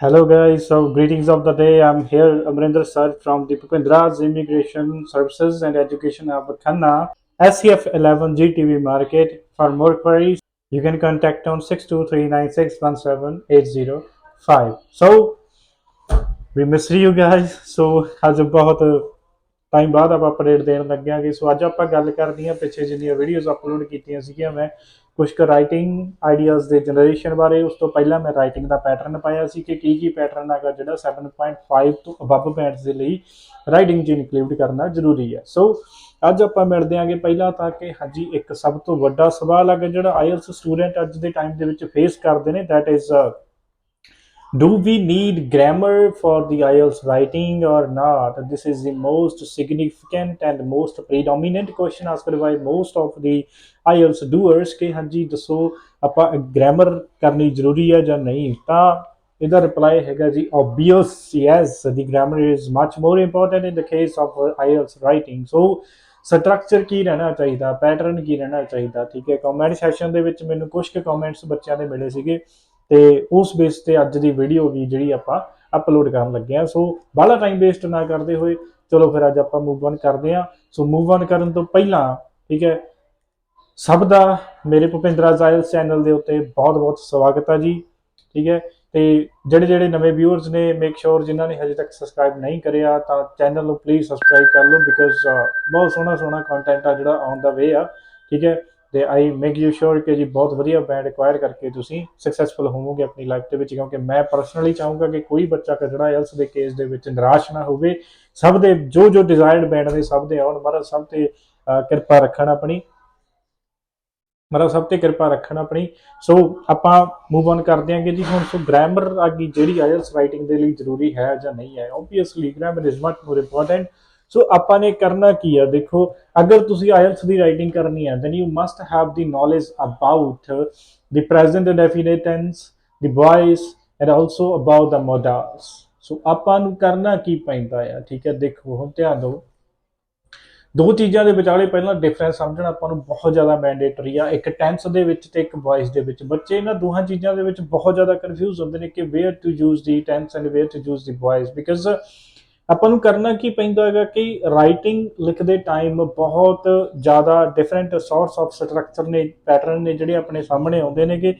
Hello guys, so greetings of the day. I'm here, Amrinder sir from the Pupendra's Immigration Services and Education of Khanna, SCF 11 GTV Market. For more queries, you can contact on 6239617805. So we miss you guys. So ਅੱਜ ਬਹੁਤ time ਬਾਅਦ ਆਪਾਂ update ਦੇਣ ਲੱਗਿਆਂਗੇ। ਸੋ ਅੱਜ ਆਪਾਂ ਗੱਲ ਕਰਨੀ ਆ ਪਿੱਛੇ ਜਿੰਨੀਆਂ ਵੀਡੀਓਜ਼ ਅਪਲੋਡ ਕੀਤੀਆਂ ਸੀਗੀਆਂ ਮੈਂ ਕੁਝ ਕੁ ਰਾਈਟਿੰਗ ਆਈਡੀਆਜ਼ ਦੇ ਜਨਰੇਸ਼ਨ ਬਾਰੇ। ਉਸ ਤੋਂ ਪਹਿਲਾਂ ਮੈਂ ਰਾਈਟਿੰਗ ਦਾ ਪੈਟਰਨ ਪਾਇਆ ਸੀ ਕਿ ਕੀ ਪੈਟਰਨ ਹੈਗਾ ਜਿਹੜਾ 7.5 ਤੋਂ ਅਬਵ ਬੈਂਡਸ ਦੇ ਲਈ ਰਾਈਟਿੰਗ 'ਚ ਇਨਕਲੂਡ ਕਰਨਾ ਜ਼ਰੂਰੀ ਹੈ। ਸੋ ਅੱਜ ਆਪਾਂ ਮਿਲਦੇ ਆਂਗੇ ਪਹਿਲਾਂ ਤਾਂ ਕਿ ਹਾਂਜੀ ਇੱਕ ਸਭ ਤੋਂ ਵੱਡਾ ਸਵਾਲ ਹੈਗਾ ਜਿਹੜਾ ਆਈਐਲਸ ਸਟੂਡੈਂਟ ਅੱਜ ਦੇ ਟਾਈਮ ਦੇ ਵਿੱਚ ਫੇਸ ਕਰਦੇ ਨੇ, that is do we need grammar for the IELTS writing or not? This is the most significant and most predominant question asked by most of the IELTS doers कि हाँ जी दसो ਆਪਾਂ grammar ਕਰਨੀ ਜ਼ਰੂਰੀ ਹੈ ਜਾਂ ਨਹੀਂ। ਤਾਂ ਇਹਦਾ ਰਿਪਲਾਈ ਹੈਗਾ ਜੀ obvious yes, the grammar is much more important in the case of IELTS writing. So structure ਕੀ ਰਹਿਣਾ ਚਾਹੀਦਾ, ਪੈਟਰਨ ਕੀ ਰਹਿਣਾ ਚਾਹੀਦਾ, ਠੀਕ ਹੈ। ਕਮੈਂਟ ਸੈਸ਼ਨ ਦੇ ਵਿੱਚ ਮੈਨੂੰ ਕੁਝ ਕੁ ਕਮੈਂਟਸ ਬੱਚਿਆਂ ਦੇ ਮਿਲੇ ਸੀਗੇ ਤੇ ਉਸ ਬੇਸ ਤੇ ਅੱਜ ਦੀ ਵੀਡੀਓ ਵੀ ਜਿਹੜੀ ਆਪਾਂ ਅਪਲੋਡ ਕਰਨ ਲੱਗੇ ਆ। ਸੋ ਬਾਹਲਾ ਟਾਈਮ ਵੇਸਟ ਨਾ ਕਰਦੇ ਹੋਏ ਚਲੋ ਫਿਰ ਅੱਜ ਆਪਾਂ ਮੂਵ ਔਨ ਕਰਦੇ ਆ। ਸੋ ਮੂਵ ਔਨ ਕਰਨ ਤੋਂ ਪਹਿਲਾਂ ਠੀਕ ਹੈ ਸਭ ਦਾ ਮੇਰੇ ਭੁਪਿੰਦਰ ਆਇਲਸ ਚੈਨਲ ਦੇ ਉੱਤੇ ਬਹੁਤ ਬਹੁਤ ਸਵਾਗਤ ਹੈ ਜੀ, ਠੀਕ ਹੈ। ਤੇ ਜਿਹੜੇ ਨਵੇਂ ਵਿਊਅਰਸ ਨੇ ਮੇਕ ਸ਼ੋਰ ਜਿਨ੍ਹਾਂ ਨੇ ਹਜੇ ਤੱਕ ਸਬਸਕ੍ਰਾਈਬ ਨਹੀਂ ਕਰਿਆ ਤਾਂ ਚੈਨਲ ਨੂੰ ਪਲੀਜ਼ ਸਬਸਕ੍ਰਾਈਬ ਕਰ ਲਓ ਬਿਕਾਜ਼ ਬਹੁਤ ਸੋਹਣਾ ਕੰਟੈਂਟ ਆ ਜਿਹੜਾ ਆਨ ਦਾ ਵੇ ਆ, ਠੀਕ ਹੈ। ਤੇ ਆਈ ਮੇਕ ਯੂ ਸ਼ੋਰ ਕਿ ਜੀ ਬਹੁਤ ਵਧੀਆ ਬੈਂਡ ਐਕਵਾਇਰ ਕਰਕੇ ਤੁਸੀਂ ਸਕਸੈਸਫੁਲ ਹੋਵੋਗੇ ਆਪਣੀ ਲਾਈਫ ਦੇ ਵਿੱਚ, ਕਿਉਂਕਿ ਮੈਂ ਪਰਸਨਲੀ ਚਾਹੂੰਗਾ ਕਿ ਕੋਈ ਬੱਚਾ ਜਿਹੜਾ ਆਇਲਸ ਦੇ ਕੇਸ ਦੇ ਵਿੱਚ ਨਿਰਾਸ਼ ਨਾ ਹੋਵੇ। ਸਭ ਦੇ ਜੋ ਡਿਜ਼ਾਇਰਡ ਬੈਂਡ ਨੇ ਸਭ ਦੇ ਆਉਣ, ਮਹਾਰਾਜ ਸਭ ਤੇ ਕਿਰਪਾ ਰੱਖਣ ਆਪਣੀ, ਮਤਲਬ ਸਭ ਤੇ ਕਿਰਪਾ ਰੱਖਣ ਆਪਣੀ। ਸੋ ਆਪਾਂ ਮੂਵ ਔਨ ਕਰਦੇ ਆਂਗੇ ਜੀ ਹੁਣ। ਸੋ ਗ੍ਰਾਮਰ ਅੱਗੇ ਜਿਹੜੀ ਆਇਲਸ ਰਾਈਟਿੰਗ ਦੇ ਲਈ ਜ਼ਰੂਰੀ ਹੈ ਜਾਂ ਨਹੀਂ ਹੈ, obviously grammar is much more important. So ਆਪਾਂ ਨੇ ਕਰਨਾ ਕੀ ਆ, ਦੇਖੋ ਅਗਰ ਤੁਸੀਂ ਆਇਲਸ ਦੀ ਰਾਈਟਿੰਗ ਕਰਨੀ ਹੈ then you must have the knowledge about the present indefinite tense, the voice and also about the modals। ਸੋ ਆਪਾਂ ਨੂੰ ਕਰਨਾ ਕੀ ਪੈਂਦਾ ਆ, ਠੀਕ ਹੈ। ਦੇਖੋ ਹੁਣ ਧਿਆਨ ਦਿਓ, ਦੋ ਚੀਜ਼ਾਂ ਦੇ ਵਿਚਾਲੇ ਪਹਿਲਾਂ ਡਿਫਰੈਂਸ ਸਮਝਣਾ ਆਪਾਂ ਨੂੰ ਬਹੁਤ ਜ਼ਿਆਦਾ ਮੈਂਡੇਟਰੀ ਆ, ਇੱਕ ਟੈਂਸ ਦੇ ਵਿੱਚ ਤੇ ਇੱਕ ਵੌਇਸ ਦੇ ਵਿੱਚ। ਬੱਚੇ ਇਹਨਾਂ ਦੋਹਾਂ ਚੀਜ਼ਾਂ ਦੇ ਵਿੱਚ ਬਹੁਤ ਜ਼ਿਆਦਾ ਕਨਫਿਊਜ਼ ਹੁੰਦੇ ਨੇ ਕਿ where to use the tense and where to use the voice, because ਆਪਾਂ ਨੂੰ ਕਰਨਾ ਕੀ ਪੈਂਦਾ ਹੈਗਾ ਕਿ ਰਾਈਟਿੰਗ ਲਿਖਦੇ ਟਾਈਮ ਬਹੁਤ ਜ਼ਿਆਦਾ ਡਿਫਰੈਂਟ ਸੋਰਟਸ ਆਫ ਸਟਰਕਚਰ ਨੇ, ਪੈਟਰਨ ਨੇ ਜਿਹੜੇ ਆਪਣੇ ਸਾਹਮਣੇ ਆਉਂਦੇ ਨੇਗੇ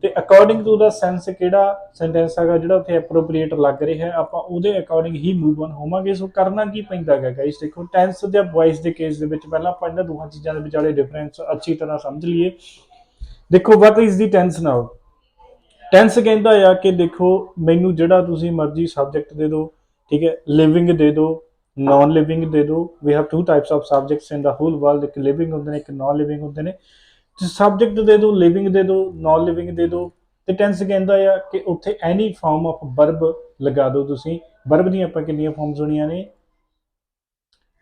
ਤੇ ਅਕੋਰਡਿੰਗ ਟੂ ਦਾ ਸੈਂਸ ਕਿਹੜਾ ਸੈਂਟੈਂਸ ਹੈਗਾ ਜਿਹੜਾ ਉੱਥੇ ਐਪਰੋਪ੍ਰੀਏਟ ਲੱਗ ਰਿਹਾ ਆਪਾਂ ਉਹਦੇ ਅਕੋਰਡਿੰਗ ਹੀ ਮੂਵ ਔਨ ਹੋਵਾਂਗੇ। ਸੋ ਕਰਨਾ ਕੀ ਪੈਂਦਾ ਹੈਗਾ ਗਾਇਸ, ਦੇਖੋ ਟੈਂਸ ਜਾਂ ਵੌਇਸ ਦੇ ਕੇਸ ਦੇ ਵਿੱਚ ਪਹਿਲਾਂ ਆਪਾਂ ਇਹਨਾਂ ਦੋਹਾਂ ਚੀਜ਼ਾਂ ਦੇ ਵਿਚਾਲੇ ਡਿਫਰੈਂਸ ਅੱਛੀ ਤਰ੍ਹਾਂ ਸਮਝ ਲਈਏ। ਦੇਖੋ what is the tense now. Tense ਕਹਿੰਦਾ ਆ ਕਿ ਦੇਖੋ ਮੈਨੂੰ ਜਿਹੜਾ ਤੁਸੀਂ ਮਰਜ਼ੀ ਸਬਜੈਕਟ ਦੇ ਦਿਓ, ਠੀਕ ਹੈ। ਲਿਵਿੰਗ ਦੇ ਦਿਓ, ਨॉन ਲਿਵਿੰਗ ਦੇ ਦਿਓ। We have two types of subjects in the whole world, ਇੱਕ ਲਿਵਿੰਗ ਹੁੰਦੇ ਨੇ ਇੱਕ ਨॉन ਲਿਵਿੰਗ ਹੁੰਦੇ ਨੇ। ਸਬਜੈਕਟ ਦੇ ਦਿਓ, ਲਿਵਿੰਗ ਦੇ ਦਿਓ, ਨॉन ਲਿਵਿੰਗ ਦੇ ਦਿਓ ਤੇ ਟੈਂਸ ਕਹਿੰਦਾ ਆ ਕਿ ਉੱਥੇ ਐਨੀ ਫਾਰਮ ਆਫ ਵਰਬ ਲਗਾ ਦਿਓ ਤੁਸੀਂ। ਵਰਬ ਦੀਆਂ ਆਪਾਂ ਕਿੰਨੀਆਂ ਫਾਰਮਸ ਹੋਣੀਆਂ ਨੇ,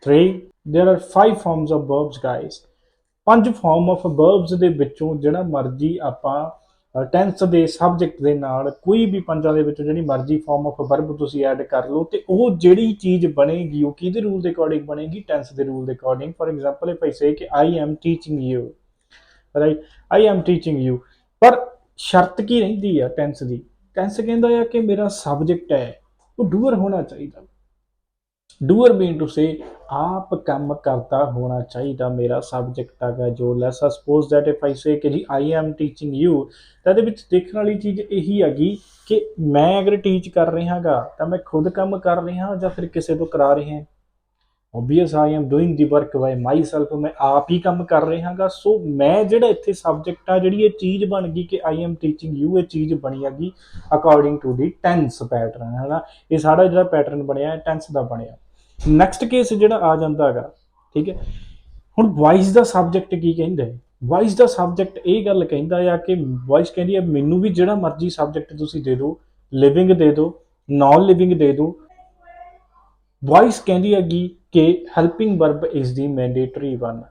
3। There are 5 forms of verbs guys. 5 form of verbs ਦੇ ਵਿੱਚੋਂ ਜਿਹੜਾ ਮਰਜ਼ੀ ਆਪਾਂ ਟੈਂਸ ਦੇ ਸਬਜੈਕਟ ਦੇ ਨਾਲ ਕੋਈ ਵੀ ਪੰਜਾਂ ਦੇ ਵਿੱਚੋਂ ਜਿਹੜੀ ਮਰਜ਼ੀ ਫਾਰਮ ਆਫ ਵਰਬ ਤੁਸੀਂ ਐਡ ਕਰ ਲਓ ਤੇ ਉਹ ਜਿਹੜੀ ਚੀਜ਼ ਬਣੇਗੀ ਉਹ ਕਿਹਦੇ ਰੂਲ ਦੇ ਅਕੋਰਡਿੰਗ ਬਣੇਗੀ, ਟੈਂਸ ਦੇ ਰੂਲ ਦੇ according. For example if I say ਕਿ I am teaching you, right, I am teaching you. ਪਰ ਸ਼ਰਤ ਕੀ ਰਹਿੰਦੀ ਆ ਟੈਂਸ ਦੀ, ਟੈਂਸ ਕਹਿੰਦਾ ਆ ਕਿ ਮੇਰਾ ਸਬਜੈਕਟ ਹੈ ਉਹ ਡੂਅਰ ਹੋਣਾ ਚਾਹੀਦਾ। ਡੂਅਰ ਮੀਨ ਟੂ ਸੇ ਆਪ ਕੰਮ ਕਰਦਾ ਹੋਣਾ ਚਾਹੀਦਾ ਮੇਰਾ ਸਬਜੈਕਟ ਹੈਗਾ ਜੋ। Let's suppose that if I say ਕਿ ਜੀ ਆਈ ਐਮ ਟੀਚਿੰਗ ਯੂ, ਤਾਂ ਇਹਦੇ ਵਿੱਚ ਦੇਖਣ ਵਾਲੀ ਚੀਜ਼ ਇਹੀ ਹੈਗੀ ਕਿ ਮੈਂ ਅਗਰ ਟੀਚ ਕਰ ਰਿਹਾਗਾ ਤਾਂ ਮੈਂ ਖੁਦ ਕੰਮ ਕਰ ਰਿਹਾ ਜਾਂ ਫਿਰ ਕਿਸੇ ਤੋਂ ਕਰਾ ਰਿਹਾ। Obvious I am doing the work by my self, ਮੈਂ ਆਪ ਹੀ ਕੰਮ ਕਰ ਰਿਹਾਗਾ। ਸੋ ਮੈਂ ਜਿਹੜਾ ਇੱਥੇ ਸਬਜੈਕਟ ਆ ਜਿਹੜੀ ਇਹ ਚੀਜ਼ ਬਣ ਗਈ ਕਿ ਆਈ ਐਮ ਟੀਚਿੰਗ ਯੂ, ਇਹ ਚੀਜ਼ ਬਣੀ ਹੈਗੀ according to the tens pattern, ਹੈ ਨਾ। ਇਹ ਸਾਡਾ ਜਿਹੜਾ ਪੈਟਰਨ ਬਣਿਆ ਟੈਂਸ ਦਾ ਬਣਿਆ। ਨੈਕਸਟ ਕੇਸ ਜਿਹੜਾ ਆ ਜਾਂਦਾ ਹੈਗਾ, ਠੀਕ ਹੈ। ਹੁਣ ਵੌਇਸ ਦਾ ਸਬਜੈਕਟ ਕੀ ਕਹਿੰਦਾ ਹੈ, ਵੌਇਸ ਦਾ ਸਬਜੈਕਟ ਇਹ ਗੱਲ ਕਹਿੰਦਾ ਆ ਕਿ ਵੌਇਸ ਕਹਿੰਦੀ ਹੈ ਮੈਨੂੰ ਵੀ ਜਿਹੜਾ ਮਰਜ਼ੀ ਸਬਜੈਕਟ ਤੁਸੀਂ ਦੇ ਦਿਓ, ਲਿਵਿੰਗ ਦੇ ਦਿਓ, ਨॉन ਲਿਵਿੰਗ ਦੇ ਦਿਓ। ਵੌਇਸ ਕਹਿੰਦੀ ਹੈਗੀ ਕਿ helping verb is the mandatory one.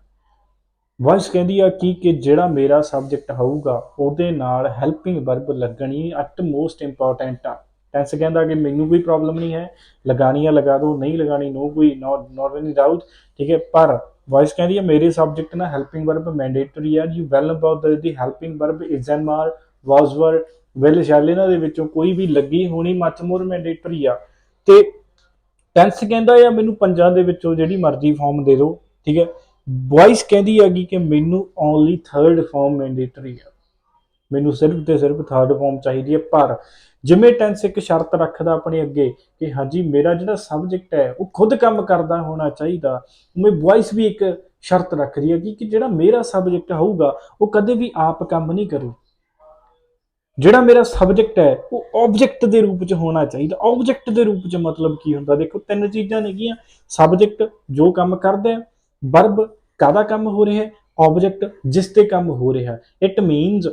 Voice ਕਹਿੰਦੀ ਆ ਕਿ ਜਿਹੜਾ ਮੇਰਾ ਸਬਜੈਕਟ ਹੋਊਗਾ ਉਹਦੇ ਨਾਲ ਹੈਲਪਿੰਗ ਵਰਬ ਲੱਗਣੀ ਐਟ ਮੋਸਟ ਇੰਪੋਰਟੈਂਟ ਆ। ਟੈਂਸ ਕਹਿੰਦਾ ਕਿ ਮੈਨੂੰ ਕੋਈ ਪ੍ਰੋਬਲਮ ਨਹੀਂ ਹੈ, ਲਗਾਣੀ ਆ ਲਗਾ ਦਿਓ, ਨਹੀਂ ਲਗਾਣੀ ਨੋ ਕੋਈ ਨॉट ਐਨੀ ਡਾਊਟ, ਠੀਕ ਹੈ। ਪਰ ਵੌਇਸ ਕਹਿੰਦੀ ਹੈ ਮੇਰੇ ਸਬਜੈਕਟ ਨਾਲ ਹੈਲਪਿੰਗ ਵਰਬ ਮੈਂਡੇਟਰੀ ਆ। You well about the helping verb is am are, was were, will shell ਇਹਨਾਂ ਦੇ ਵਿੱਚੋਂ ਕੋਈ ਵੀ ਲੱਗੀ ਹੋਣੀ, ਮੱਚ ਮੋਰ ਮੈਂਡੇਟਰੀ ਆ। ਤੇ ਟੈਂਸ ਕਹਿੰਦਾ ਆ ਮੈਨੂੰ ਪੰਜਾਂ ਦੇ ਵਿੱਚੋਂ ਜਿਹੜੀ ਮਰਜ਼ੀ ਫਾਰਮ ਦੇ ਦਿਓ, ਠੀਕ ਹੈ। ਵੌਇਸ ਕਹਿੰਦੀ ਹੈਗੀ ਕਿ ਮੈਨੂੰ ਓਨਲੀ ਥਰਡ ਫਾਰਮ ਮੈਂਡੇਟਰੀ ਆ, ਮੈਨੂੰ ਸਿਰਫ ਤੇ ਸਿਰਫ ਥਰਡ ਫਾਰਮ ਚਾਹੀਦੀ ਹੈ। ਪਰ ਜਿਵੇਂ ਟੈਂਸ ਇੱਕ ਸ਼ਰਤ ਰੱਖਦਾ ਆਪਣੇ ਅੱਗੇ ਕਿ ਹਾਂਜੀ ਮੇਰਾ ਜਿਹੜਾ ਸਬਜੈਕਟ ਹੈ ਉਹ ਖੁਦ ਕੰਮ ਕਰਦਾ ਹੋਣਾ ਚਾਹੀਦਾ, ਉਵੇਂ ਵੌਇਸ ਵੀ ਇੱਕ ਸ਼ਰਤ ਰੱਖਦੀ ਹੈ ਕਿ ਜਿਹੜਾ ਮੇਰਾ ਸਬਜੈਕਟ ਹੋਊਗਾ ਉਹ ਕਦੇ ਵੀ ਆਪ ਕੰਮ ਨਹੀਂ ਕਰੂ। ਜਿਹੜਾ ਮੇਰਾ ਸਬਜੈਕਟ ਹੈ ਉਹ ਆਬਜੈਕਟ ਦੇ ਰੂਪ 'ਚ ਹੋਣਾ ਚਾਹੀਦਾ। ਆਬਜੈਕਟ ਦੇ ਰੂਪ 'ਚ ਮਤਲਬ ਕੀ ਹੁੰਦਾ, ਦੇਖੋ ਤਿੰਨ ਚੀਜ਼ਾਂ ਨੇਗੀਆਂ, ਸਬਜੈਕਟ ਜੋ ਕੰਮ ਕਰਦਾ, ਵਰਬ ਕਾਹਦਾ ਕੰਮ ਹੋ ਰਿਹਾ, ਆਬਜੈਕਟ ਜਿਸ ਤੇ ਕੰਮ ਹੋ ਰਿਹਾ। ਇਟ ਮੀਨਸ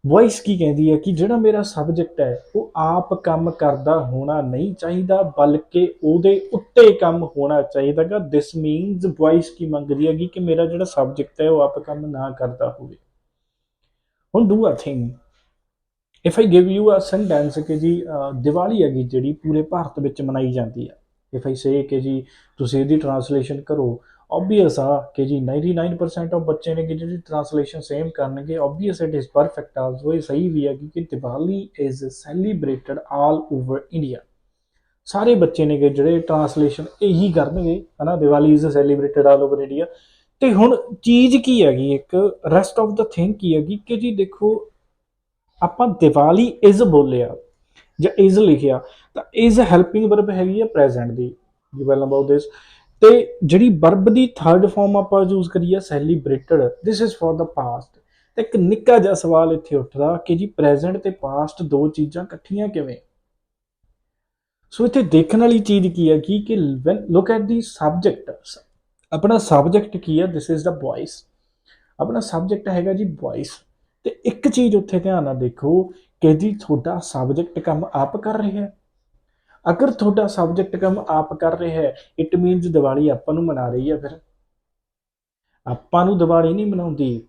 ਵੌਇਸ ਕੀ ਕਹਿੰਦੀ ਹੈ ਕਿ ਜਿਹੜਾ ਮੇਰਾ ਸਬਜੈਕਟ ਹੈ ਉਹ ਆਪ ਕੰਮ ਕਰਦਾ ਹੋਣਾ ਨਹੀਂ ਚਾਹੀਦਾ, ਬਲਕਿ ਉਹਦੇ ਉੱਤੇ ਕੰਮ ਹੋਣਾ ਚਾਹੀਦਾ ਗਾ। ਦਿਸ ਮੀਨਸ ਵੌਇਸ ਕੀ ਮੰਗਦੀ ਹੈਗੀ ਕਿ ਮੇਰਾ ਜਿਹੜਾ ਸਬਜੈਕਟ ਹੈ ਉਹ ਆਪ ਕੰਮ ਨਾ ਕਰਦਾ ਹੋਵੇ। ਹੁਣ do a thing, if I give you a sentence ਕਿ ਜੀ ਦੀਵਾਲੀ ਹੈਗੀ ਜਿਹੜੀ ਪੂਰੇ ਭਾਰਤ ਵਿੱਚ ਮਨਾਈ ਜਾਂਦੀ ਹੈ, ਇਫ ਆਈ ਸੇ ਕਿ ਜੀ ਤੁਸੀਂ ਇਹਦੀ ਟਰਾਂਸਲੇਸ਼ਨ ਕਰੋ, obvious ਆ ਕਿ ਜੀ 99% ਆਫ ਬੱਚੇ ਨੇ ਕਿ ਜਿਹੜੀ ਟਰਾਂਸਲੇਸ਼ਨ ਸੇਮ ਕਰਨਗੇ। obvious it is perfect also, ਇਹ ਸਹੀ ਵੀ ਹੈ ਕਿ Diwali is celebrated all over India. ਸਾਰੇ ਬੱਚੇ ਨੇ ਕਿ ਜਿਹੜੇ ਟਰਾਂਸਲੇਸ਼ਨ ਇਹੀ ਕਰਨਗੇ ਹੈ ਨਾ, Diwali is celebrated all over India. ਤੇ ਹੁਣ ਚੀਜ਼ ਕੀ ਹੈਗੀ, ਇੱਕ ਰੈਸਟ ਆਫ ਦਾ ਥਿੰਗ ਕੀ ਹੈਗੀ ਕਿ ਜੀ ਦੇਖੋ ਆਪਾਂ ਦੀਵਾਲੀ ਇਜ਼ ਬੋਲਿਆ ਜਾਂ ਇਜ਼ ਲਿਖਿਆ ਤਾਂ ਇਜ਼ ਹੈਲਪਿੰਗ ਵਰਬ ਹੈਗੀ ਆ present the, you well about this. ਤੇ ਜਿਹੜੀ ਵਰਬ ਦੀ ਥਰਡ ਫਾਰਮ ਆਪਾਂ ਯੂਜ਼ ਕਰੀਏ celebrated, this is for the past. ਤੇ ਇੱਕ ਨਿੱਕਾ ਜਿਹਾ ਸਵਾਲ ਇੱਥੇ ਉੱਠਦਾ ਕਿ ਜੀ ਪ੍ਰੈਜ਼ੈਂਟ ਤੇ ਪਾਸਟ ਦੋ ਚੀਜ਼ਾਂ ਇਕੱਠੀਆਂ ਕਿਵੇਂ। ਸੋ ਇੱਥੇ ਦੇਖਣ ਵਾਲੀ ਚੀਜ਼ ਕੀ ਹੈ ਕਿ when look at the subject, ਆਪਣਾ ਸਬਜੈਕਟ ਕੀ ਹੈ, ਦਿਸ ਇਜ਼ ਦਾ ਵੌਇਸ। ਆਪਣਾ ਸਬਜੈਕਟ ਹੈਗਾ ਜੀ ਵੌਇਸ। ਤੇ ਇੱਕ ਚੀਜ਼ ਉੱਥੇ ਧਿਆਨ ਨਾਲ ਦੇਖੋ ਕਿ ਜੀ ਤੁਹਾਡਾ ਸਬਜੈਕਟ ਕੰਮ ਆਪ ਕਰ ਰਿਹਾ ਹੈ। ਅਗਰ ਤੁਹਾਡਾ ਸਬਜੈਕਟ ਕੰਮ ਆਪ ਕਰ ਰਿਹਾ ਹੈ, ਇਟ ਮੀਨਸ ਦੀਵਾਲੀ ਆਪਾਂ ਨੂੰ ਮਨਾ ਰਹੀ ਹੈ। ਫਿਰ ਆਪਾਂ ਨੂੰ ਦੀਵਾਲੀ ਨਹੀਂ ਮਨਾਉਂਦੀ,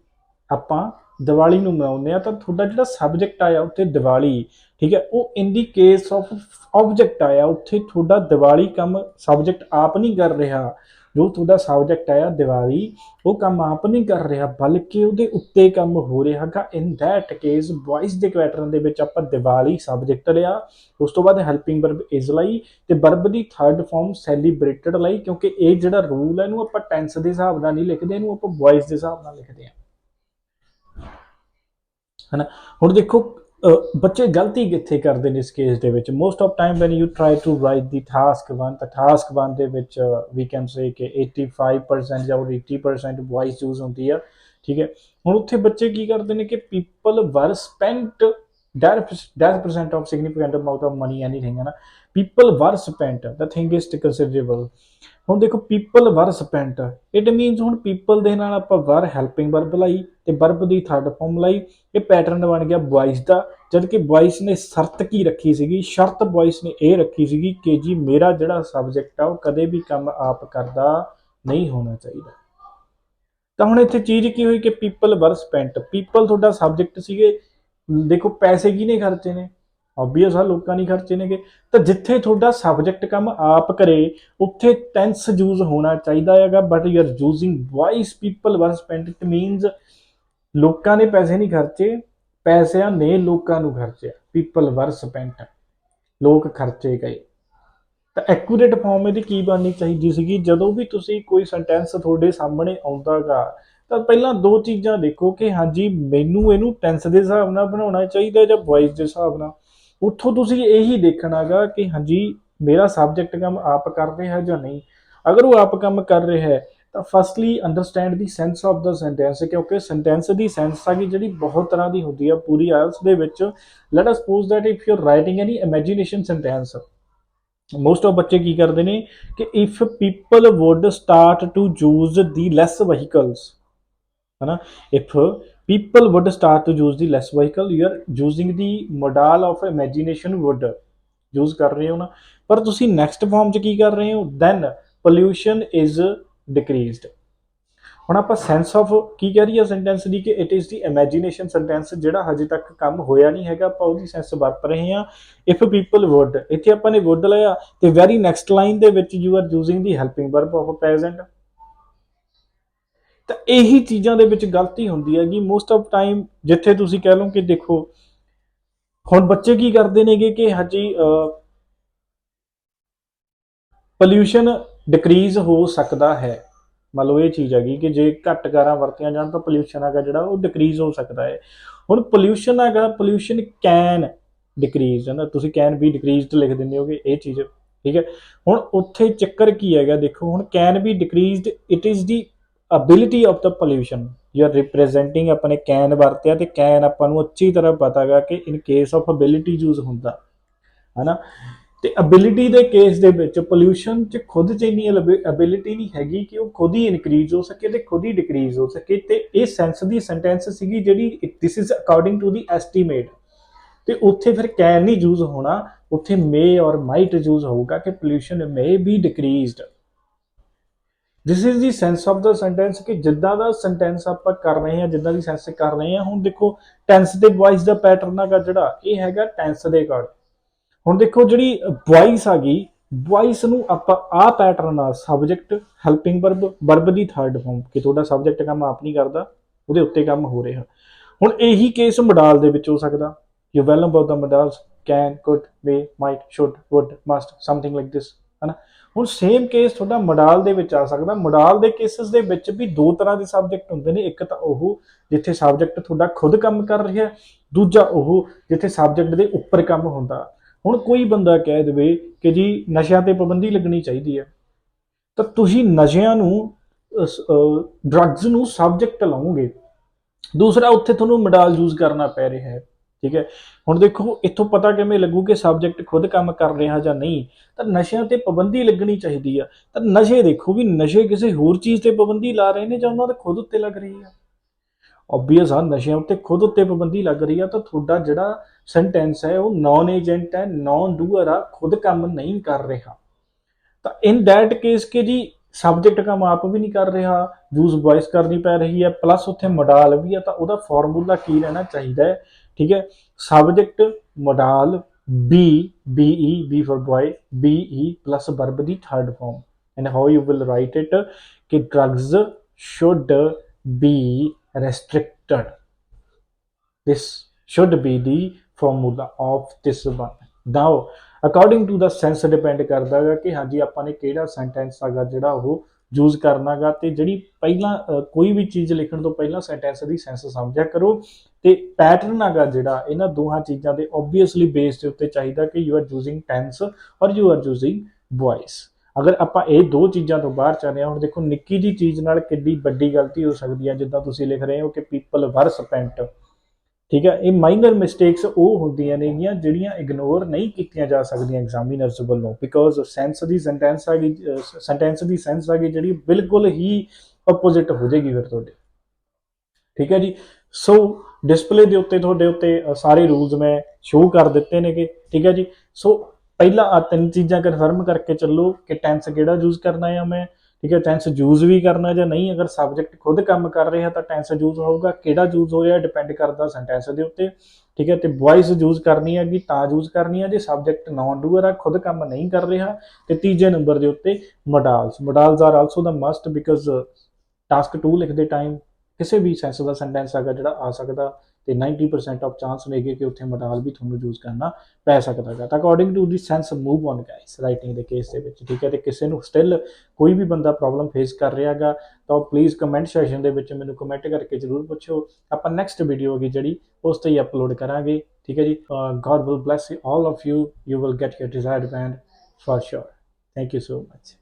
ਆਪਾਂ ਦੀਵਾਲੀ ਨੂੰ ਮਨਾਉਂਦੇ ਆ। ਤਾਂ ਤੁਹਾਡਾ ਜਿਹੜਾ ਸਬਜੈਕਟ ਆਇਆ ਉੱਥੇ ਦੀਵਾਲੀ, ਠੀਕ ਹੈ, ਉਹ ਇਨ ਦੀ ਕੇਸ ਆਫ ਆਬਜੈਕਟ ਆਇਆ, ਉੱਥੇ ਤੁਹਾਡਾ ਦੀਵਾਲੀ ਕੰਮ ਸਬਜੈਕਟ ਆਪ ਨਹੀਂ ਕਰ ਰਿਹਾ। ਜੋ ਤੁਹਾਡਾ ਸਬਜੈਕਟ ਆਇਆ ਦੀਵਾਲੀ, ਉਹ ਕੰਮ ਆਪ ਨਹੀਂ ਕਰ ਰਿਹਾ ਬਲਕਿ ਉਹਦੇ ਉੱਤੇ ਕੰਮ ਹੋ ਰਿਹਾ ਹੈਗਾ। ਇਨ ਦੈਟ ਕੇਸ ਵੌਇਸ ਦੇ ਪੈਟਰਨ ਦੇ ਵਿੱਚ ਆਪਾਂ ਦੀਵਾਲੀ ਸਬਜੈਕਟ ਲਿਆ, ਉਸ ਤੋਂ ਬਾਅਦ ਹੈਲਪਿੰਗ ਵਰਬ ਇਜ਼ ਲਈ ਤੇ verb the third farm celebrated ਲਈ, ਕਿਉਂਕਿ ਇਹ ਜਿਹੜਾ ਰੂਲ ਹੈ ਇਹਨੂੰ ਆਪਾਂ ਟੈਂਸ ਦੇ ਹਿਸਾਬ ਨਾਲ ਨਹੀਂ ਲਿਖਦੇ, ਇਹਨੂੰ ਆਪਾਂ ਵੌਇਸ ਦੇ ਹਿਸਾਬ ਨਾਲ ਲਿਖਦੇ ਹਾਂ, ਹੈ ਨਾ। ਹੁਣ ਦੇਖੋ ਬੱਚੇ ਗਲਤੀ ਕਿੱਥੇ ਕਰਦੇ ਨੇ ਇਸ ਕੇਸ ਦੇ ਵਿੱਚ। Most of time when you try to write the task 1, ਤਾਂ ਟਾਸਕ 1 ਦੇ ਵਿੱਚ ਵੀ ਕੈਨ ਸੇ ਕਿ 85% ਜਾਂ 80% ਵੌਇਸ ਯੂਜ਼ ਹੁੰਦੀ ਆ, ਠੀਕ ਹੈ। ਹੁਣ ਉੱਥੇ ਬੱਚੇ ਕੀ ਕਰਦੇ ਨੇ ਕਿ people were spent 10% of significant amount of money anything, ਹੈ ਨਾ। People were spent, the thing is considerable. ਹੁਣ ਦੇਖੋ people were spent, it means ਹੁਣ ਪੀਪਲ ਦੇ ਨਾਲ ਆਪਾਂ ਵਰ ਹੈਲਪਿੰਗ ਵਰਬ ਲਾਈ ਤੇ ਵਰਬ ਦੀ ਥਰਡ ਫਾਰਮ ਲਾਈ, ਇਹ ਪੈਟਰਨ ਬਣ ਗਿਆ ਵੌਇਸ ਦਾ। ਜਦ ਕਿ ਵੌਇਸ ਨੇ ਸ਼ਰਤ ਕੀ ਰੱਖੀ ਸੀਗੀ, ਸ਼ਰਤ ਵੌਇਸ ਨੇ ਇਹ ਰੱਖੀ ਸੀਗੀ ਕਿ ਜੀ ਮੇਰਾ ਜਿਹੜਾ ਸਬਜੈਕਟ ਆ ਉਹ ਕਦੇ ਵੀ ਕੰਮ ਆਪ ਕਰਦਾ ਨਹੀਂ ਹੋਣਾ ਚਾਹੀਦਾ। ਤਾਂ ਹੁਣ ਇੱਥੇ ਚੀਜ਼ ਕੀ ਹੋਈ ਕਿ ਪੀਪਲ ਵਰ ਸਪੈਂਟ, ਪੀਪਲ ਤੁਹਾਡਾ ਸਬਜੈਕਟ ਸੀਗੇ। ਦੇਖੋ ਪੈਸੇ ਕਿਹਨੇ ਖਰਚੇ ਨੇ, ਆਬਵੀਅਸ ਆ ਲੋਕਾਂ ਨੇ ਖਰਚੇ ਨੇਗੇ। ਤਾਂ ਜਿੱਥੇ ਤੁਹਾਡਾ ਸਬਜੈਕਟ ਕੰਮ ਆਪ ਕਰੇ ਉੱਥੇ ਟੈਂਸ ਯੂਜ਼ ਹੋਣਾ ਚਾਹੀਦਾ ਹੈਗਾ, but you are using voice people were spent, it means ਲੋਕਾਂ ਨੇ ਪੈਸੇ ਨਹੀਂ ਖਰਚੇ, ਪੈਸਿਆਂ ਨੇ ਲੋਕਾਂ ਨੂੰ ਖਰਚਿਆ। ਪੀਪਲ ਵਰ ਸਪੈਂਟ, ਲੋਕ ਖਰਚੇ ਗਏ। ਤਾਂ ਐਕੂਰੇਟ ਫਾਰਮ ਇਹਦੀ ਕੀ ਬਣਨੀ ਚਾਹੀਦੀ ਸੀਗੀ, ਜਦੋਂ ਵੀ ਤੁਸੀਂ ਕੋਈ ਸੈਂਟੈਂਸ ਤੁਹਾਡੇ ਸਾਹਮਣੇ ਆਉਂਦਾ ਗਾ ਤਾਂ ਪਹਿਲਾਂ ਦੋ ਚੀਜ਼ਾਂ ਦੇਖੋ ਕਿ ਹਾਂਜੀ ਮੈਨੂੰ ਇਹਨੂੰ ਟੈਂਸ ਦੇ ਹਿਸਾਬ ਨਾਲ ਬਣਾਉਣਾ ਚਾਹੀਦਾ ਜਾਂ ਵੌਇਸ ਦੇ ਹਿਸਾਬ ਨਾਲ। ਉੱਥੋਂ ਤੁਸੀਂ ਇਹੀ ਦੇਖਣਾ ਗਾ ਕਿ ਹਾਂਜੀ ਮੇਰਾ ਸਬਜੈਕਟ ਕੰਮ ਆਪ ਕਰ ਰਿਹਾ ਜਾਂ ਨਹੀਂ। ਅਗਰ ਉਹ ਆਪ ਕੰਮ ਕਰ ਰਿਹਾ ਹੈ ਤਾਂ firstly understand the sense of the sentence, ਕਿਉਂਕਿ ਸੈਂਟੈਂਸ ਦੀ ਸੈਂਸ ਆ ਜਿਹੜੀ ਬਹੁਤ ਤਰ੍ਹਾਂ ਦੀ ਹੁੰਦੀ ਆ ਪੂਰੀ ਆਇਲਸ ਦੇ ਵਿੱਚ। Let us suppose that if you are writing any imagination sentence, most of ਬੱਚੇ ਕੀ ਕਰਦੇ ਨੇ ਕਿ if people would start to use the less vehicles, ਹੈ ਨਾ। If people would start to use the less vehicle, you are using the modal of imagination would use ਕਰ ਰਹੇ ਹੋ ਨਾ। ਪਰ ਤੁਸੀਂ ਨੈਕਸਟ ਫਾਰਮ 'ਚ ਕੀ ਕਰ ਰਹੇ ਹੋ, ਦੈਨ ਪੋਲਿਊਸ਼ਨ ਇਜ਼ ਡਿਕਰੀਜ਼ਡ। ਹੁਣ ਆਪਾਂ ਸੈਂਸ ਆਫ ਕੀ ਕਹਿ ਰਹੀ ਹੈ ਸੈਂਟੈਂਸ ਦੀ ਕਿ it is the imagination sentence, ਜਿਹੜਾ ਹਜੇ ਤੱਕ ਕੰਮ ਹੋਇਆ ਨਹੀਂ ਹੈਗਾ ਆਪਾਂ ਉਹਦੀ ਸੈਂਸ ਵਰਤ ਰਹੇ ਹਾਂ। ਇਫ ਪੀਪਲ ਵੁੱਡ, ਇੱਥੇ ਆਪਾਂ ਨੇ ਵੁੱਡ ਲਿਆ ਤੇ ਵੈਰੀ ਨੈਕਸਟ ਲਾਈਨ ਦੇ ਵਿੱਚ you are using the helping verb of present. ਤਾਂ ਇਹੀ ਚੀਜ਼ਾਂ ਦੇ ਵਿੱਚ ਗਲਤੀ ਹੁੰਦੀ ਹੈਗੀ ਮੋਸਟ ਆਫ ਟਾਈਮ, ਜਿੱਥੇ ਤੁਸੀਂ ਕਹਿ ਲਓ ਕਿ ਦੇਖੋ ਹੁਣ ਬੱਚੇ ਕੀ ਕਰਦੇ ਨੇਗੇ ਕਿ ਹਾਂਜੀ ਪੋਲਿਊਸ਼ਨ ਡਿਕਰੀਜ਼ ਹੋ ਸਕਦਾ ਹੈ। ਮੰਨ ਲਓ ਇਹ ਚੀਜ਼ ਹੈਗੀ ਕਿ ਜੇ ਘੱਟ ਕਾਰਾਂ ਵਰਤੀਆਂ ਜਾਣ ਤਾਂ ਪੋਲਿਊਸ਼ਨ ਹੈਗਾ ਜਿਹੜਾ ਉਹ ਡਿਕਰੀਜ਼ ਹੋ ਸਕਦਾ ਹੈ। ਹੁਣ ਪੋਲਿਊਸ਼ਨ ਹੈਗਾ, ਪੋਲਿਊਸ਼ਨ ਕੈਨ ਡਿਕਰੀਜ਼ ਹੈ ਨਾ, ਤੁਸੀਂ ਕੈਨ ਵੀ ਡਿਕਰੀਜ਼ਡ ਲਿਖ ਦਿੰਦੇ ਹੋਗੇ ਇਹ ਚੀਜ਼, ਠੀਕ ਹੈ। ਹੁਣ ਉੱਥੇ ਚੱਕਰ ਕੀ ਹੈਗਾ, ਦੇਖੋ ਹੁਣ can we decreased, it is the ability of the pollution. You are representing ਆਪਣੇ ਕੈਨ ਵਰਤਿਆ, ਤੇ ਕੈਨ ਆਪਾਂ ਨੂੰ ਅੱਛੀ ਤਰ੍ਹਾਂ ਪਤਾ ਹੈਗਾ ਕਿ in case of ability use ਹੁੰਦਾ ਹੈ ਨਾ। ਤੇ ਅਬਿਲਿਟੀ ਦੇ ਕੇਸ ਦੇ ਵਿੱਚ ਪੋਲਿਊਸ਼ਨ 'ਚ ਖੁਦ 'ਚ ਇੰਨੀ ਅਬਿਲਿਟੀ ਨਹੀਂ ਹੈਗੀ ਕਿ ਉਹ ਖੁਦ ਹੀ ਇਨਕਰੀਜ਼ ਹੋ ਸਕੇ ਤੇ ਖੁਦ ਹੀ ਡਿਕਰੀਜ਼ ਹੋ ਸਕੇ। ਤੇ ਇਹ ਸੈਂਸ ਦੀ ਸੈਂਟੈਂਸ ਸੀਗੀ ਜਿਹੜੀ this is according to the estimate, ਤੇ ਉੱਥੇ ਫਿਰ ਕੈਨ ਨਹੀਂ ਯੂਜ਼ ਹੋਣਾ, ਉੱਥੇ ਮੇ ਔਰ ਮਾਈਟ ਯੂਜ਼ ਹੋਊਗਾ ਕਿ pollution may be decreased. This is the sense of the sentence ਕਿ ਜਿੱਦਾਂ ਦਾ ਸੈਂਟੈਂਸ ਆਪਾਂ ਕਰ ਰਹੇ ਹਾਂ, ਜਿੱਦਾਂ ਦੀ ਸੈਂਸ ਕਰ ਰਹੇ ਹਾਂ। ਹੁਣ ਦੇਖੋ ਟੈਂਸ ਤੇ ਵੌਇਸ ਦਾ ਪੈਟਰਨ ਹੈਗਾ ਜਿਹੜਾ ਇਹ ਹੈਗਾ ਟੈਂਸ ਦੇ ਅਕੋਰਡਿੰਗ। ਹੁਣ ਦੇਖੋ ਜਿਹੜੀ ਵੌਇਸ ਆ ਗਈ, ਵੌਇਸ ਨੂੰ ਆਪਾਂ ਆ ਪੈਟਰਨ ਨਾਲ subject helping verb the third farm, ਕਿ ਤੁਹਾਡਾ ਸਬਜੈਕਟ ਕੰਮ ਆਪ ਨਹੀਂ ਕਰਦਾ, ਉਹਦੇ ਉੱਤੇ ਕੰਮ ਹੋ ਰਿਹਾ। ਹੁਣ ਇਹੀ ਕੇਸ ਮਡਾਲ ਦੇ ਵਿੱਚ ਹੋ ਸਕਦਾ, you well about the modals can, could, may, might, should, would, must, something like this, ਹਨਾ। ਹੁਣ ਸੇਮ ਕੇਸ ਤੁਹਾਡਾ ਮਡਾਲ ਦੇ ਵਿੱਚ ਆ ਸਕਦਾ। ਮਡਾਲ ਦੇ ਕੇਸਿਸ ਦੇ ਵਿੱਚ ਵੀ ਦੋ ਤਰ੍ਹਾਂ ਦੇ ਸਬਜੈਕਟ ਹੁੰਦੇ ਨੇ, ਇੱਕ ਤਾਂ ਉਹ ਜਿੱਥੇ ਸਬਜੈਕਟ ਤੁਹਾਡਾ ਖੁਦ ਕੰਮ ਕਰ ਰਿਹਾ, ਦੂਜਾ ਉਹ ਜਿੱਥੇ ਸਬਜੈਕਟ ਦੇ ਉੱਪਰ ਕੰਮ ਹੁੰਦਾ। ਹੁਣ ਕੋਈ ਬੰਦਾ ਕਹਿ ਦੇਵੇ ਕਿ ਜੀ ਨਸ਼ਿਆਂ ਤੇ ਪਾਬੰਦੀ ਲੱਗਣੀ ਚਾਹੀਦੀ ਹੈ, ਤਾਂ ਤੁਸੀਂ ਨਸ਼ਿਆਂ ਨੂੰ ਡਰੱਗਸ ਨੂੰ ਸਬਜੈਕਟ ਲਾਓਗੇ। ਦੂਸਰਾ ਉੱਥੇ ਤੁਹਾਨੂੰ ਮਡਾਲ ਯੂਜ਼ ਕਰਨਾ ਪੈ ਰਿਹਾ ਹੈ, ਠੀਕ ਹੈ। ਹੁਣ ਦੇਖੋ ਇੱਥੋਂ ਪਤਾ ਕਿਵੇਂ ਲੱਗੂ ਕਿ ਸਬਜੈਕਟ ਖੁਦ ਕੰਮ ਕਰ ਰਿਹਾ ਜਾਂ ਨਹੀਂ, ਤਾਂ ਨਸ਼ਿਆਂ ਤੇ ਪਾਬੰਦੀ ਲੱਗਣੀ ਚਾਹੀਦੀ ਆ। ਤਾਂ ਨਸ਼ੇ ਦੇਖੋ ਵੀ ਨਸ਼ੇ ਕਿਸੇ ਹੋਰ ਚੀਜ਼ ਤੇ ਪਾਬੰਦੀ ਲਾ ਰਹੇ ਨੇ ਜਾਂ ਉਹਨਾਂ ਦੇ ਖੁਦ ਉੱਤੇ ਲੱਗ ਰਹੀ ਆ। ਓਬਵੀਅਸ ਆ ਨਸ਼ਿਆਂ ਉੱਤੇ ਖੁਦ ਉੱਤੇ ਪਾਬੰਦੀ ਲੱਗ ਰਹੀ ਆ, ਤਾਂ ਤੁਹਾਡਾ ਜਿਹੜਾ ਸੈਂਟੈਂਸ ਹੈ ਉਹ ਨੌਨ ਏਜੰਟ ਹੈ, ਨੌਨ ਡੂਅਰ ਆ, ਖੁਦ ਕੰਮ ਨਹੀਂ ਕਰ ਰਿਹਾ। ਤਾਂ ਇਨ ਦੈਟ ਕੇਸ ਕਿ ਜੀ ਸਬਜੈਕਟ ਕੰਮ ਆਪ ਵੀ ਨਹੀਂ ਕਰ ਰਿਹਾ, ਯੂਜ਼ ਵੌਇਸ ਕਰਨੀ ਪੈ ਰਹੀ ਹੈ, ਪਲੱਸ ਉੱਥੇ ਮਡਾਲ ਵੀ ਆ, ਤਾਂ ਉਹਦਾ ਫਾਰਮੂਲਾ ਕੀ ਰਹਿਣਾ ਚਾਹੀਦਾ ਹੈ, ਠੀਕ ਹੈ। Subject modal be B for boy B plus verb the third form. And how you will write it ਕਿ drugs should be restricted. This should be the formula of this one. Now according to the sense depend ਕਰਦਾ ਹੈ ਕਿ ਹਾਂਜੀ ਆਪਾਂ ਨੇ ਕਿਹੜਾ sentence ਹੈਗਾ ਜਿਹੜਾ ਉਹ ਯੂਜ਼ ਕਰਨਾਗਾ। ਤੇ ਜਿਹੜੀ ਪਹਿਲਾਂ ਕੋਈ ਵੀ ਚੀਜ਼ ਲਿਖਣ ਤੋਂ ਪਹਿਲਾਂ ਸੈਂਟੈਂਸ ਦੀ ਸੈਂਸ ਸਮਝਿਆ ਕਰੋ। ਤੇ ਪੈਟਰਨ ਹੈਗਾ ਜਿਹੜਾ ਇਹਨਾਂ ਦੋਹਾਂ ਚੀਜ਼ਾਂ ਦੇ ਓਬਵੀਅਸਲੀ ਬੇਸ ਦੇ ਉੱਤੇ ਚਾਹੀਦਾ ਕਿ ਯੂ ਆਰ ਯੂਜ਼ਿੰਗ ਟੈਂਸ ਔਰ ਯੂ ਆਰ ਯੂਜ਼ਿੰਗ ਵੌਇਸ। ਅਗਰ ਆਪਾਂ ਇਹ ਦੋ ਚੀਜ਼ਾਂ ਤੋਂ ਬਾਹਰ ਚੱਲੇ ਹਾਂ, ਹੁਣ ਦੇਖੋ ਨਿੱਕੀ ਜੀ ਚੀਜ਼ ਨਾਲ ਕਿੱਡੀ ਵੱਡੀ ਗਲਤੀ ਹੋ ਸਕਦੀ ਹੈ। ਜਿੱਦਾਂ ਤੁਸੀਂ ਲਿਖ ਰਹੇ ਹੋ ਕਿ ਪੀਪਲ ਵਰ ਸਪੈਂਟ, ਠੀਕ ਹੈ। ਇਹ ਮਾਈਨਰ ਮਿਸਟੇਕਸ ਉਹ ਹੁੰਦੀਆਂ ਨੇਗੀਆਂ ਜਿਹੜੀਆਂ ਇਗਨੋਰ ਨਹੀਂ ਕੀਤੀਆਂ ਜਾ ਸਕਦੀਆਂ ਐਗਜ਼ਾਮੀਨਰਸ ਵੱਲੋਂ, ਬਿਕੋਜ਼ ਸੈਂਸ ਦੀ ਸੈਂਟੈਂਸ ਹੈਗੀ, ਸੈਂਟੈਂਸ ਦੀ ਸੈਂਸ ਹੈਗੀ ਜਿਹੜੀ ਬਿਲਕੁਲ ਹੀ ਆਪੋਜ਼ਿਟ ਹੋ ਜਾਏਗੀ ਫਿਰ ਤੁਹਾਡੇ, ਠੀਕ ਹੈ ਜੀ। ਸੋ ਡਿਸਪਲੇ ਦੇ ਉੱਤੇ ਤੁਹਾਡੇ ਉੱਤੇ ਸਾਰੇ ਰੂਲਸ ਮੈਂ ਸ਼ੋਅ ਕਰ ਦਿੱਤੇ ਨੇਗੇ, ਠੀਕ ਹੈ ਜੀ। ਸੋ ਪਹਿਲਾਂ ਆ ਤਿੰਨ ਚੀਜ਼ਾਂ ਕਨਫਰਮ ਕਰਕੇ ਚੱਲੋ ਕਿ ਟੈਂਸ ਕਿਹੜਾ ਯੂਜ਼ ਕਰਨਾ ਹੈ ਮੈਂ, ਠੀਕ ਹੈ। ਟੈਂਸ ਯੂਜ਼ ਵੀ ਕਰਨਾ ਜਾਂ ਨਹੀਂ, ਅਗਰ ਸਬਜੈਕਟ ਖੁਦ ਕੰਮ ਕਰ ਰਿਹਾ ਤਾਂ ਟੈਂਸ ਯੂਜ਼ ਹੋਊਗਾ। ਕਿਹੜਾ ਯੂਜ਼ ਹੋ ਰਿਹਾ ਡਿਪੈਂਡ ਕਰਦਾ ਸੈਂਟੈਂਸ ਦੇ ਉੱਤੇ, ਠੀਕ ਹੈ। ਤੇ ਵੌਇਸ ਯੂਜ਼ ਕਰਨੀ ਹੈਗੀ ਤਾਂ ਯੂਜ਼ ਕਰਨੀ ਹੈ ਜੇ ਸਬਜੈਕਟ ਨੌਨ ਡੂਅਰ ਆ, ਖੁਦ ਕੰਮ ਨਹੀਂ ਕਰ ਰਿਹਾ। ਤੇ ਤੀਜੇ ਨੰਬਰ ਦੇ ਉੱਤੇ modals are also the must, because task 2 ਲਿਖਦੇ ਟਾਈਮ ਕਿਸੇ ਵੀ ਸੈਂਸ ਦਾ ਸੈਂਟੈਂਸ ਹੈਗਾ ਜਿਹੜਾ ਆ ਸਕਦਾ, ਤੇ 90% ਆਫ ਚਾਂਸ ਨੇਗੇ ਕਿ ਉੱਥੇ ਮਡਾਲ ਵੀ ਤੁਹਾਨੂੰ ਯੂਜ਼ ਕਰਨਾ ਪੈ ਸਕਦਾ ਹੈ। ਤਾਂ according to the sense move on guys writing ਦੇ ਕੇਸ ਦੇ ਵਿੱਚ, ਠੀਕ ਹੈ। ਤੇ ਕਿਸੇ ਨੂੰ ਸਟਿਲ ਕੋਈ ਵੀ ਬੰਦਾ ਪ੍ਰੋਬਲਮ ਫੇਸ ਕਰ ਰਿਹਾ ਹੈਗਾ ਤਾਂ ਪਲੀਜ਼ ਕਮੈਂਟ ਸੈਸ਼ਨ ਦੇ ਵਿੱਚ ਮੈਨੂੰ ਕਮੈਂਟ ਕਰਕੇ ਜ਼ਰੂਰ ਪੁੱਛੋ। ਆਪਾਂ ਨੈਕਸਟ ਵੀਡੀਓ ਹੈਗੀ ਜਿਹੜੀ ਉਸ ਤੇ ਹੀ ਅਪਲੋਡ ਕਰਾਂਗੇ, ਠੀਕ ਹੈ ਜੀ। God will bless you all of you, you will get your desired band for sure. Thank you so much.